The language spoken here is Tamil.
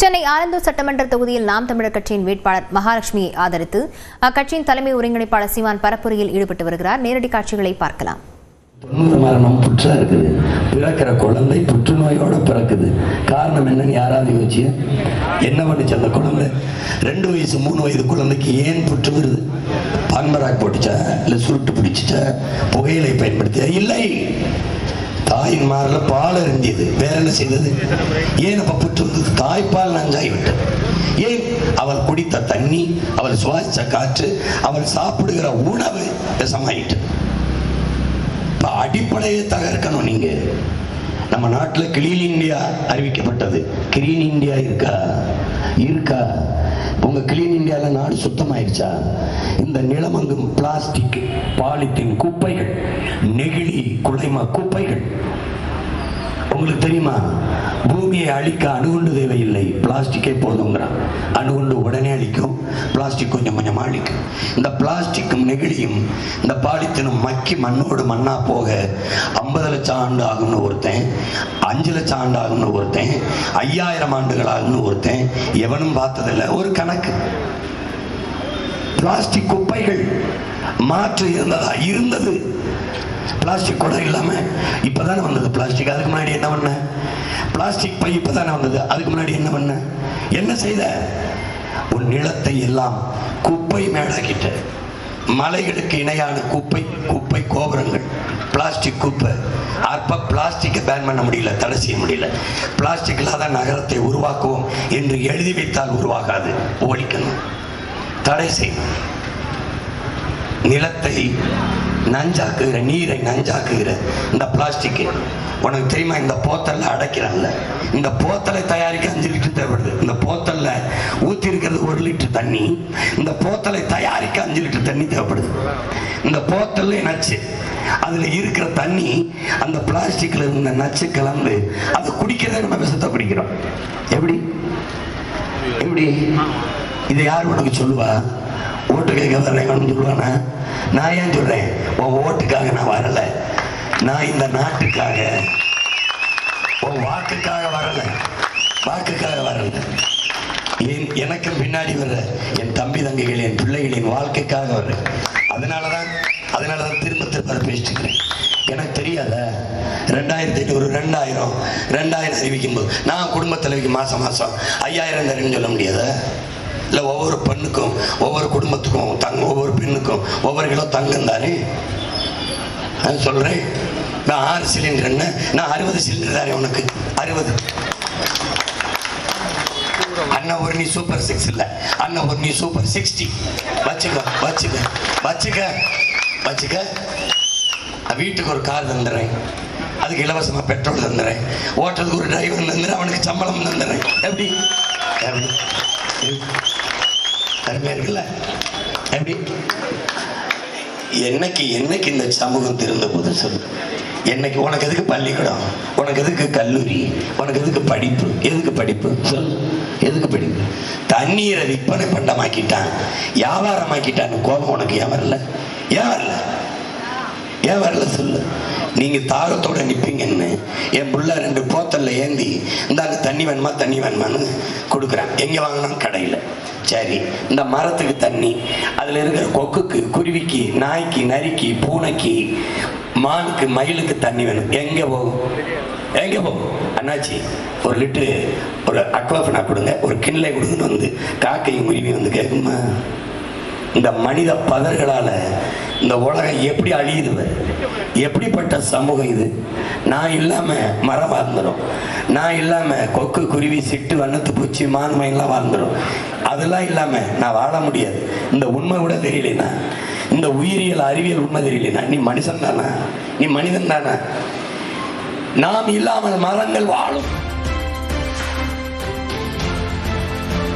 சென்னை ஆலந்தூர் சட்டமன்ற தொகுதியில் நாம் தமிழர் கட்சியின் வேட்பாளர் மகாலட்சுமியை ஆதரித்து அக்கட்சியின் தலைமை ஒருங்கிணைப்பாளர் சீமான் பரப்புரையில் ஈடுபட்டு வருகிறார். நேரடி காட்சிகளை பார்க்கலாம். 90 மரணம் புற்றா இருக்குது. பிறக்கிற குழந்தை புற்றுநோயோட பிறக்குது. காரணம் என்னன்னு யாராவது யோசிச்சு என்ன பண்ணுச்சு அந்த குழந்தை? 2 வயசு 3 வயது குழந்தைக்கு ஏன் புற்று வருது? பான்பராக் போட்டுச்சா, இல்லை சுருட்டு பிடிச்சிச்சா, புகையிலை பயன்படுத்தியா? இல்லை, தாயின் மாறல பால் இருந்தது. வேற என்ன செய்தது? ஏன் அப்ப புற்று வந்தது? தாய்ப்பால் நஞ்சாகி விட்டது. ஏன்? அவள் குடித்த தண்ணி, அவள் சுவாசித்த காற்று, அவள் சாப்பிடுகிற உணவு விஷமாயிட்டு. அடிப்படையை தகர்க்கணும். நீங்க நம்ம நாட்டில் கிளீன் இந்தியா அறிவிக்கப்பட்டது. கிளீன் இந்தியா இருக்கா? உங்க கிளீன் இந்தியால நாடு சுத்தமாயிருச்சா? இந்த நிலமங்கும் பிளாஸ்டிக், பாலித்தீன் குப்பைகள், நெகிழி குலைமா குப்பைகள் உங்களுக்கு தெரியுமா? பூமியை அழிக்க அணுகுண்டு தேவையில்லை, பிளாஸ்டிக்கே போதுங்கிறான். அணுகுண்டு உடனே அழிக்கும், பிளாஸ்டிக் கொஞ்சம் கொஞ்சம் அழிக்கும். இந்த பிளாஸ்டிக்கும் நெகிழியும் இந்த பாலித்தீனும் மக்கி மண்ணோடு மண்ணா போக 50 லட்சம் ஆண்டு ஆகும்னு ஒருத்தன், 5 லட்சம் ஆண்டு ஆகும்னு ஒருத்தன், 5000 ஆண்டுகள் ஆகும்னு ஒருத்தன், எவனும் பார்த்ததில்லை. ஒரு கணக்கு. பிளாஸ்டிக் குப்பைகள் மாற்று இருந்தது. பிளாஸ்டிக் கூட இல்லாம இப்பதானே வந்தது பிளாஸ்டிக். அதுக்கு முன்னாடி என்ன பண்ண? பிளாஸ்டிக் பை இப்பதானே வந்தது. அதுக்கு முன்னாடி என்ன பண்ண? என்ன செய்த? உன் நிலத்தை எல்லாம் குப்பை மேடாக்கிட்ட. மலைகளுக்கு இணையான குப்பை கோபுரங்கள், பிளாஸ்டிக் குப்பை. அப்ப பிளாஸ்டிக்கை பேன் பண்ண முடியல, தடை செய்ய முடியல. பிளாஸ்டிக் இல்லாத நகரத்தை உருவாக்குவோம் என்று எழுதி வைத்தால் உருவாகாது, ஒழிக்கணும், தடை செய்யணும். நிலத்தை நஞ்சாக்குகிற, நீரை நஞ்சாக்குகிற இந்த பிளாஸ்டிக் உனக்கு தெரியுமா? இந்த போத்தல்ல அடைக்கிறான்ல, இந்த போத்தலை தயாரிக்க 5 லிட்டர் தேவைப்படுது. இந்த போத்தல்ல ஊத்தி இருக்கிறது 1 லிட்டர் தண்ணி. இந்த போத்தலை தயாரிக்க 5 லிட்டர் தண்ணி தேவைப்படுது. இந்த போத்தல்ல நச்சு, அதுல இருக்கிற தண்ணி அந்த பிளாஸ்டிக்ல இருந்த நச்சு கலந்து அதை குடிக்கிறத நம்ம விஷத்தை குடிக்கிறோம். எப்படி? இதை யார் உனக்கு சொல்லுவா? ஓட்டு கேட்க வரேன்னு சொல்லுவானா? நான் ஏன் சொல்றேன்? உன் ஓட்டுக்காக நான் வரல, நான் இந்த நாட்டுக்காக, உன் வாக்குக்காக வரல. எனக்கு பின்னாடி வர்ற என் தம்பி தங்கைகள், என் பிள்ளைகளின் வாழ்க்கைக்காக வர்றேன். அதனாலதான் திரும்ப பேசிட்டுக்கிறேன். எனக்கு தெரியாத 2500 2000 அறிவிக்கும் போது நான் குடும்ப தலைவிக்கு மாசம் 5000 தரேன்னு சொல்ல முடியாத? இல்லை, ஒவ்வொரு பெண்ணுக்கும், ஒவ்வொரு குடும்பத்துக்கும், ஒவ்வொரு பெண்ணுக்கும் ஒவ்வொரு கிலோ தங்கம் தானே சொல்றேன். நான் 6 சிலிண்டர், நான் 60 சிலிண்டர் தானே உனக்கு. 60 அண்ணா ஒரு நீ சூப்பர் 6 இல்லை, அண்ணா ஒரு நீ சூப்பர் 60 வச்சுக்க. வீட்டுக்கு ஒரு கார் தந்துடுறேன், அதுக்கு இலவசமா பெட்ரோல் தந்துடுறேன், ஓட்டுறதுக்கு ஒரு டிரைவர் தந்துடுறேன், அவனுக்கு சம்பளம் தந்துடுறேன். எப்படி அருமையா இருக்குல்ல? எப்படி? என்னைக்கு இந்த சமூகம் திருந்த போது சொல்லு? என்னைக்கு? உனக்கு எதுக்கு பள்ளிக்கூடம்? உனக்கு எதுக்கு கல்லூரி? உனக்கு எதுக்கு படிப்பு? எதுக்கு படிப்பு சொல்லு? எதுக்கு படிப்பு? தண்ணீரை விற்பனை பண்டமாக்கிட்டான், வியாபாரமாக்கிட்டான்னு கோபம் உனக்கு ஏன் வரல சொல்லு? நீங்க தாகத்தோட நிப்பீங்கன்னு என் புள்ள 2 போத்தல்ல ஏந்தி இந்தாங்க தண்ணி வேணுமான்னு கொடுக்குறேன். எங்க வாங்கினா? கடையில். சரி, இந்த மரத்துக்கு தண்ணி, அதுல இருக்கிற கொக்குக்கு, குருவிக்கு, நாய்க்கு, நரிக்கு, பூனைக்கு, மானுக்கு, மயிலுக்கு தண்ணி வேணும். எங்க போகும்? அண்ணாச்சி 1 லிட்டரு ஒரு அக்வாஃபனா கொடுங்க, ஒரு கிண்ணலை கொடுங்கன்னு வந்து காக்கையும் குருவி வந்து கேட்குமா? இந்த மனித பதர்களால இந்த உலகம் எப்படி அழியுது? எப்படிப்பட்ட சமூகம் இது? நான் இல்லாம மரம் வாழ்ந்துடும், நான் இல்லாம கொக்கு, குருவி, சிட்டு, வண்ணத்து பூச்சி, மான்மையெல்லாம் வாழ்ந்துடும். அதெல்லாம் இல்லாம நான் வாழ முடியாது. இந்த உண்மை கூட தெரியலனா, இந்த உயிரியல் அறிவியல் உண்மை தெரியலனா, நீ மனுஷன் தானா? நீ மனிதன் தானா? நாம் இல்லாமல் மரங்கள் வாழும்.